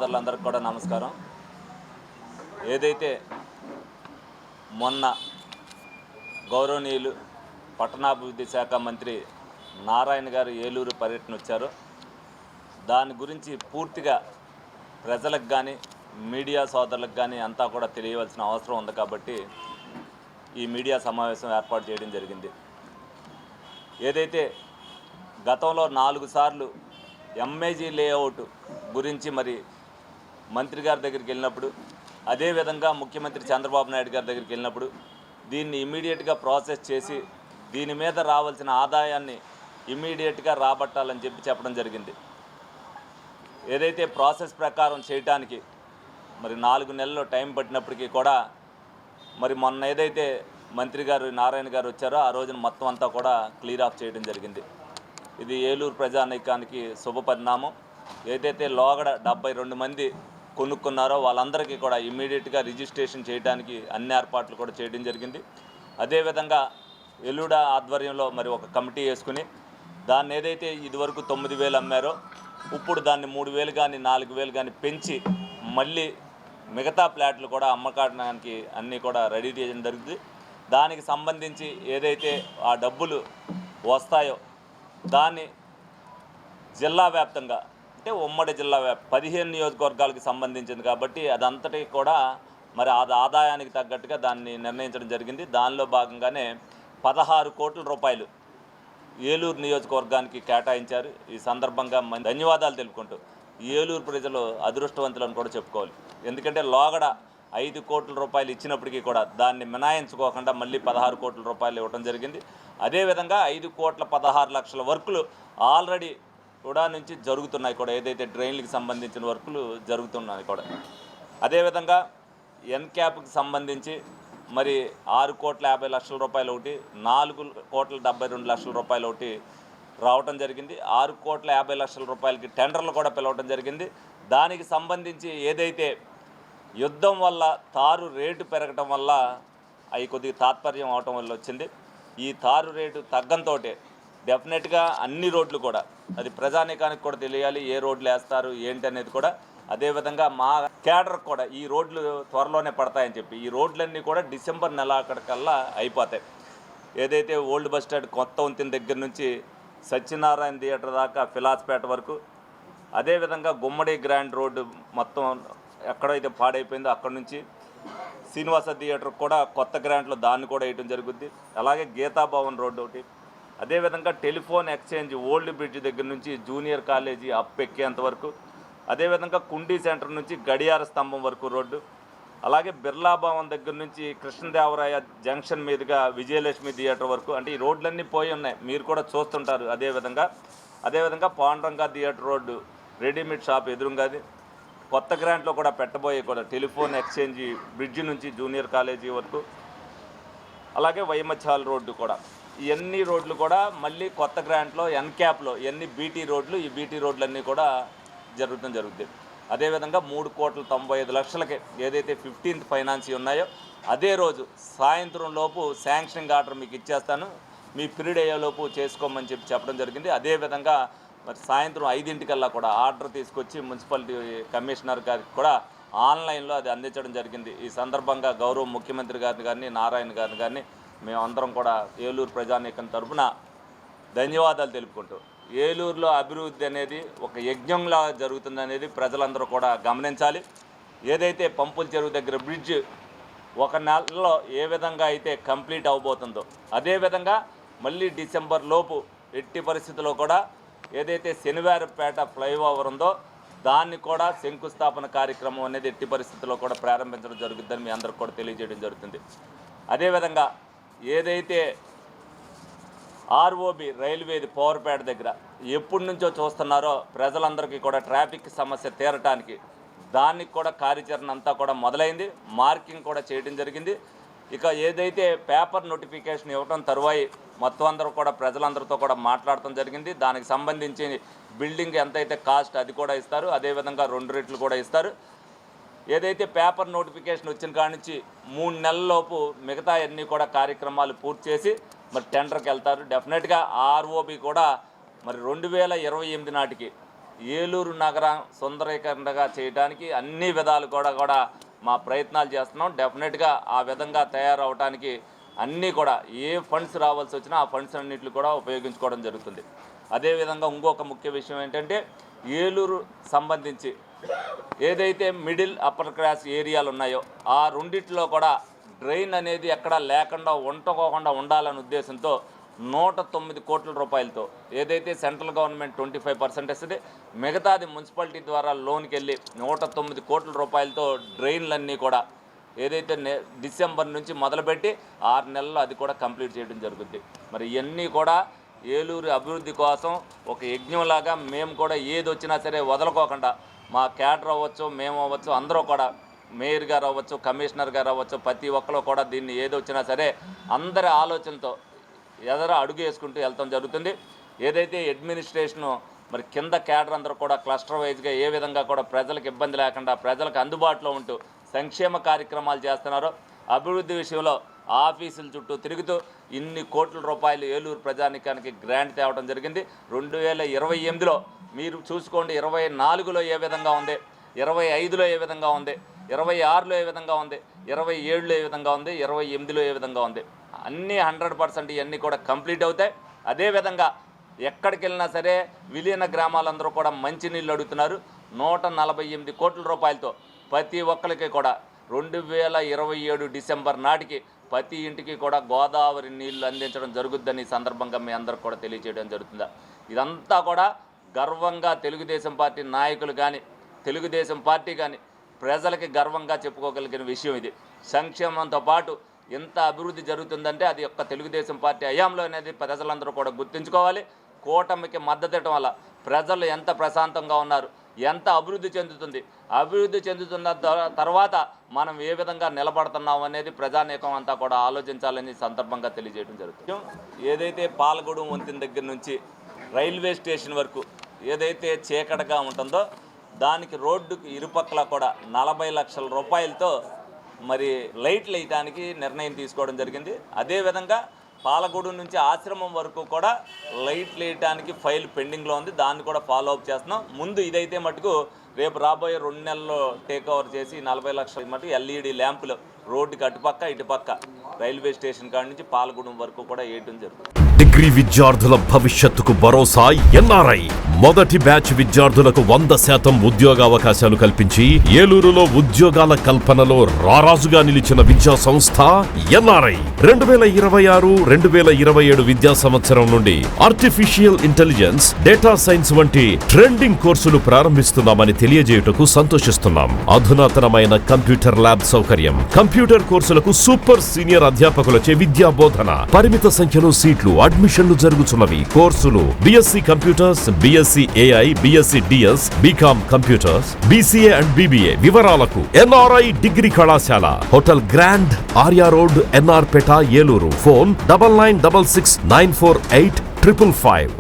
సోదరులందరికీ కూడా నమస్కారం. ఏదైతే మొన్న గౌరవనీయులు పట్టణాభివృద్ధి శాఖ మంత్రి నారాయణ గారు ఏలూరు పర్యటన వచ్చారో దాని గురించి పూర్తిగా ప్రజలకు కానీ మీడియా సోదరులకు కానీ అంతా కూడా తెలియవలసిన అవసరం ఉంది కాబట్టి ఈ మీడియా సమావేశం ఏర్పాటు చేయడం జరిగింది. ఏదైతే గతంలో 4 సార్లు ఎంఏజీ లేఅవుట్ గురించి మరి మంత్రి గారి దగ్గరికి వెళ్ళినప్పుడు, అదేవిధంగా ముఖ్యమంత్రి చంద్రబాబు నాయుడు గారి దగ్గరికి వెళ్ళినప్పుడు దీన్ని ఇమీడియట్గా ప్రాసెస్ చేసి దీని మీద రావాల్సిన ఆదాయాన్ని ఇమీడియట్గా రాబట్టాలని చెప్పడం జరిగింది. ఏదైతే ప్రాసెస్ ప్రకారం చేయటానికి మరి 4 నెలల్లో టైం పట్టినప్పటికీ కూడా మరి మొన్న ఏదైతే మంత్రి గారు నారాయణ గారు వచ్చారో ఆ రోజున మొత్తం అంతా కూడా క్లియర్ ఆఫ్ చేయడం జరిగింది. ఇది ఏలూరు ప్రజానీకానికి శుభ పరిణామం. ఏదైతే లోగడ 72 మంది కొనుక్కున్నారో వాళ్ళందరికీ కూడా ఇమ్మీడియట్గా రిజిస్ట్రేషన్ చేయడానికి అన్ని ఏర్పాట్లు కూడా చేయడం జరిగింది. అదేవిధంగా ఎల్లుడా ఆధ్వర్యంలో మరి ఒక కమిటీ వేసుకుని దాన్ని ఏదైతే ఇదివరకు 9,000 అమ్మారో ఇప్పుడు దాన్ని 3,000 కానీ 4,000 కానీ పెంచి మళ్ళీ మిగతా ప్లాట్లు కూడా అమ్మకానికి అన్నీ కూడా రెడీ చేయడం జరుగుతుంది. దానికి సంబంధించి ఏదైతే ఆ డబ్బులు వస్తాయో దాన్ని జిల్లా వ్యాప్తంగా అంటే ఉమ్మడి జిల్లా 15 నియోజకవర్గాలకు సంబంధించింది కాబట్టి అదంతటి కూడా మరి ఆదాయానికి తగ్గట్టుగా దాన్ని నిర్ణయించడం జరిగింది. దానిలో భాగంగానే 16 కోట్ల రూపాయలు ఏలూరు నియోజకవర్గానికి కేటాయించారు. ఈ సందర్భంగా ధన్యవాదాలు తెలుపుకుంటూ ఏలూరు ప్రజలు అదృష్టవంతులను కూడా చెప్పుకోవాలి. ఎందుకంటే లోగడ 5 కోట్ల రూపాయలు ఇచ్చినప్పటికీ కూడా దాన్ని మినాయించుకోకుండా మళ్ళీ 16 కోట్ల రూపాయలు ఇవ్వడం జరిగింది. అదేవిధంగా 5,16 లక్షల వర్కులు ఆల్రెడీ కూడా నుంచి జరుగుతున్నాయి కూడా, ఏదైతే డ్రైన్లకు సంబంధించిన వర్కులు జరుగుతున్నాయి కూడా. అదేవిధంగా ఎన్క్యాప్కి సంబంధించి మరి 6,50,00,000 రూపాయలు ఒకటి, 4,72,00,000 రూపాయలు ఒకటి రావటం జరిగింది. 6,50,00,000 రూపాయలకి టెండర్లు కూడా పిలవటం జరిగింది. దానికి సంబంధించి ఏదైతే యుద్ధం వల్ల తారు రేటు పెరగటం వల్ల అవి కొద్దిగా తాత్పర్యం అవటం వల్ల వచ్చింది. ఈ తారు రేటు తగ్గంతో డెఫినెట్గా అన్ని రోడ్లు కూడా అది ప్రజానీకానికి కూడా తెలియాలి, ఏ రోడ్లు వేస్తారు ఏంటి అనేది కూడా. అదేవిధంగా మా క్యాడర్ కూడా ఈ రోడ్లు త్వరలోనే పడతాయని చెప్పి ఈ రోడ్లన్నీ కూడా డిసెంబర్ నెల అక్కడికల్లా అయిపోతాయి. ఏదైతే ఓల్డ్ బస్ స్టాండ్ కొత్త వంతెన దగ్గర నుంచి సత్యనారాయణ థియేటర్ దాకా ఫిలాస్పేట వరకు, అదేవిధంగా గుమ్మడి గ్రాండ్ రోడ్డు మొత్తం ఎక్కడైతే పాడైపోయిందో అక్కడ నుంచి శ్రీనివాస థియేటర్ కూడా కొత్త గ్రాంట్లో దాన్ని కూడా వేయటం జరుగుద్ది. అలాగే గీతాభవన్ రోడ్డు ఒకటి, అదేవిధంగా టెలిఫోన్ ఎక్స్చేంజ్ ఓల్డ్ బ్రిడ్జ్ దగ్గర నుంచి జూనియర్ కాలేజీ అప్ ఎక్కేంత వరకు, అదేవిధంగా కుండీ సెంటర్ నుంచి గడియార స్తంభం వరకు రోడ్డు, అలాగే బిర్లా భవన్ దగ్గర నుంచి కృష్ణదేవరాయ జంక్షన్ మీదుగా విజయలక్ష్మి థియేటర్ వరకు. అంటే ఈ రోడ్లన్నీ పోయి ఉన్నాయి, మీరు కూడా చూస్తుంటారు. అదేవిధంగా Panduranga theatre road readymade shop ఎదురుగాది కొత్త గ్రాంట్లో కూడా పెట్టబోయే కూడా టెలిఫోన్ ఎక్స్చేంజ్ బ్రిడ్జి నుంచి జూనియర్ కాలేజీ వరకు, అలాగే వైమచాల్ రోడ్డు కూడా. ఇవన్నీ రోడ్లు కూడా మళ్ళీ కొత్త గ్రాంట్లో ఎన్క్యాప్లో ఇవన్నీ బీటీ రోడ్లు. ఈ బీటీ రోడ్లన్నీ కూడా జరుగుతుంది. అదేవిధంగా 3,95,00,000కి ఏదైతే 15th ఫైనాన్స్ ఉన్నాయో అదే రోజు సాయంత్రం లోపు శాంక్షనింగ్ ఆర్డర్ మీకు ఇచ్చేస్తాను, మీ పీరియడ్ అయ్యేలోపు చేసుకోమని చెప్పడం జరిగింది. అదేవిధంగా మరి సాయంత్రం 5 కూడా ఆర్డర్ తీసుకొచ్చి మున్సిపాలిటీ కమిషనర్ గారికి కూడా ఆన్లైన్లో అది అందించడం జరిగింది. ఈ సందర్భంగా గౌరవ ముఖ్యమంత్రి గారిని కానీ నారాయణ గారిని కానీ మేమందరం కూడా ఏలూరు ప్రజానీకం తరఫున ధన్యవాదాలు తెలుపుకుంటూ, ఏలూరులో అభివృద్ధి అనేది ఒక యజ్ఞంలా జరుగుతుందనేది ప్రజలందరూ కూడా గమనించాలి. ఏదైతే పంపుల చెరువు దగ్గర బ్రిడ్జ్ 1 నెలలో ఏ విధంగా అయితే కంప్లీట్ అవబోతుందో అదేవిధంగా మళ్ళీ డిసెంబర్ లోపు ఎట్టి పరిస్థితుల్లో కూడా ఏదైతే శనివారపేట ఫ్లైఓవర్ ఉందో దాన్ని కూడా శంకుస్థాపన కార్యక్రమం అనేది ఎట్టి పరిస్థితుల్లో కూడా ప్రారంభించడం జరుగుతుందని మీ అందరికి కూడా తెలియజేయడం జరుగుతుంది. అదేవిధంగా ఏదైతే ఆర్ఓబి రైల్వేది పవర్పేట దగ్గర ఎప్పటి నుంచో చూస్తున్నారో ప్రజలందరికీ కూడా ట్రాఫిక్ సమస్య తీరటానికి దానికి కూడా కార్యాచరణ అంతా కూడా మొదలైంది, మార్కింగ్ కూడా చేయడం జరిగింది. ఇక ఏదైతే పేపర్ నోటిఫికేషన్ ఇవ్వడం తరువాయి మొత్తం అందరూ కూడా ప్రజలందరితో కూడా మాట్లాడటం జరిగింది. దానికి సంబంధించి బిల్డింగ్ ఎంతైతే కాస్ట్ అది కూడా ఇస్తారు, అదేవిధంగా 2 రెట్లు కూడా ఇస్తారు. ఏదైతే పేపర్ నోటిఫికేషన్ వచ్చిన కాడి నుంచి 3 నెలలలోపు మిగతా అన్నీ కూడా కార్యక్రమాలు పూర్తి చేసి మరి టెండర్కి వెళ్తారు. డెఫినెట్గా ఆర్ఓబి కూడా మరి 2028 నాటికి ఏలూరు నగరం సుందరీకరణగా చేయడానికి అన్ని విధాలు కూడా మా ప్రయత్నాలు చేస్తున్నాం. డెఫినెట్గా ఆ విధంగా తయారవడానికి అన్నీ కూడా ఏ ఫండ్స్ రావాల్సి వచ్చినా ఆ ఫండ్స్ అన్నింటిని కూడా ఉపయోగించుకోవడం జరుగుతుంది. అదేవిధంగా ఇంకొక ముఖ్య విషయం ఏంటంటే ఏలూరు సంబంధించి ఏదైతే మిడిల్ అప్పర్ క్లాస్ ఏరియాలు ఉన్నాయో ఆ రెండిట్లో కూడా డ్రైన్ అనేది ఎక్కడా లేకుండా ఉంటుకోకుండా ఉండాలనే ఉద్దేశంతో 109 కోట్ల రూపాయలతో ఏదైతే సెంట్రల్ గవర్నమెంట్ 25% ఇస్తుంది, మిగతాది మున్సిపాలిటీ ద్వారా లోన్కి వెళ్ళి 109 కోట్ల రూపాయలతో డ్రైన్లన్నీ కూడా ఏదైతే డిసెంబర్ నుంచి మొదలుపెట్టి 6 నెలల్లో అది కూడా కంప్లీట్ చేయడం జరుగుతుంది. మరి ఇవన్నీ కూడా ఏలూరు అభివృద్ధి కోసం ఒక యజ్ఞంలాగా మేము కూడా ఏది వచ్చినా సరే వదలుకోకుండా మా క్యాడర్ అవ్వచ్చు, మేము అవ్వచ్చు, అందరూ కూడా మేయర్ గారు అవ్వచ్చు, కమిషనర్ గారు అవ్వచ్చు, ప్రతి ఒక్కరు కూడా దీన్ని ఏది వచ్చినా సరే అందరి ఆలోచనతో ఎదర అడుగు వేసుకుంటూ వెళ్తాం జరుగుతుంది. ఏదైతే అడ్మినిస్ట్రేషను మరి కింద క్యాడర్ అందరూ కూడా క్లస్టర్ వైజ్గా ఏ విధంగా కూడా ప్రజలకు ఇబ్బంది లేకుండా ప్రజలకు అందుబాటులో ఉంటూ సంక్షేమ కార్యక్రమాలు చేస్తున్నారో, అభివృద్ధి విషయంలో ఆఫీసుల చుట్టూ తిరుగుతూ ఇన్ని కోట్ల రూపాయలు ఏలూరు ప్రజానికానికి గ్రాంట్ తేవడం జరిగింది. 2028లో మీరు చూసుకోండి, 24లో ఏ విధంగా ఉంది, 25లో ఏ విధంగా ఉంది, 26లో ఏ విధంగా ఉంది, 27లో ఏ విధంగా ఉంది, 28లో ఏ విధంగా ఉంది. అన్నీ 100% ఇవన్నీ కూడా కంప్లీట్ అవుతాయి. అదేవిధంగా ఎక్కడికి వెళ్ళినా సరే విలీన గ్రామాలందరూ కూడా మంచినీళ్ళు అడుగుతున్నారు. 148 కోట్ల రూపాయలతో ప్రతి ఒక్కరికి కూడా 2027 డిసెంబర్ నాటికి ప్రతి ఇంటికి కూడా గోదావరి నీళ్లు అందించడం జరుగుద్దని సందర్భంగా మీ అందరికి కూడా తెలియజేయడం జరుగుతుందా. ఇదంతా కూడా గర్వంగా తెలుగుదేశం పార్టీ నాయకులు కానీ తెలుగుదేశం పార్టీ కానీ ప్రజలకి గర్వంగా చెప్పుకోగలిగిన విషయం ఇది. సంక్షేమంతో పాటు ఎంత అభివృద్ధి జరుగుతుందంటే అది ఒక్క తెలుగుదేశం పార్టీ హయాంలో అనేది ప్రజలందరూ కూడా గుర్తుంచుకోవాలి. కూటమికి మద్దతు ఇవ్వడం వల్ల ప్రజలు ఎంత ప్రశాంతంగా ఉన్నారు, ఎంత అభివృద్ధి చెందుతుంది, అభివృద్ధి చెందుతున్న తర్వాత మనం ఏ విధంగా నిలబడుతున్నాం అనేది ప్రజానీకం అంతా కూడా ఆలోచించాలని సందర్భంగా తెలియజేయడం జరుగుతుంది. ఏదైతే పాలగూడెం వంతెన దగ్గర నుంచి రైల్వే స్టేషన్ వరకు ఏదైతే చీకటిగా ఉంటుందో దానికి రోడ్డుకి ఇరుపక్కల కూడా 40 లక్షల రూపాయలతో మరి లైట్లు వేయడానికి నిర్ణయం తీసుకోవడం జరిగింది. అదేవిధంగా పాలగూడెం నుంచి ఆశ్రమం వరకు కూడా లైట్లు వేయడానికి ఫైల్ పెండింగ్లో ఉంది. దాన్ని కూడా ఫాలో అప్ చేస్తున్నాం. ముందు ఇదైతే మటుకు రేపు రాబోయే 2 నెలల్లో టేక్ ఓవర్ చేసి 40 లక్షల మటుకు ఎల్ఈడి ల్యాంపులు రోడ్డుకి అటుపక్క ఇటుపక్క రైల్వే స్టేషన్ కాడి నుంచి పాలగూడెం వరకు కూడా వేయడం జరుగుతుంది. డిగ్రీ విద్యార్థుల భవిష్యత్తుకు భరోసా ఎన్ఆర్ఐ. మొదటి బ్యాచ్ విద్యార్థులకు 100% ఉద్యోగావకాశాలు కల్పించి ఏలూరులో ఉద్యోగాల కల్పనలో రారాజుగా నిలిచిన విద్యా సంస్థ ఎన్ఆర్ఐ. 2026-2027 విద్యా సంవత్సరం నుండి ఆర్టిఫిషియల్ ఇంటెలిజెన్స్, డేటా సైన్స్ వంటి ట్రెండింగ్ కోర్సులు ప్రారంభిస్తున్నామని తెలియజేయుటకు సంతోషిస్తున్నాం. అధునాతనమైన కంప్యూటర్ ల్యాబ్ సౌకర్యం, కంప్యూటర్ కోర్సులకు సూపర్ సీనియర్ అధ్యాపకులచే విద్యా బోధన, పరిమిత సంఖ్యలో సీట్లు, అడ్మిషన్లు జరుగుతున్నవి. కోర్సులు BSc computers, BSc AI, BSc DS, BCom computers, BCA and BBA. వివరాలకు ఎన్ఆర్ఐ డిగ్రీ కళాశాల, hotel grand, Arya road, NR Peta, Eluru. Phone 9966948555.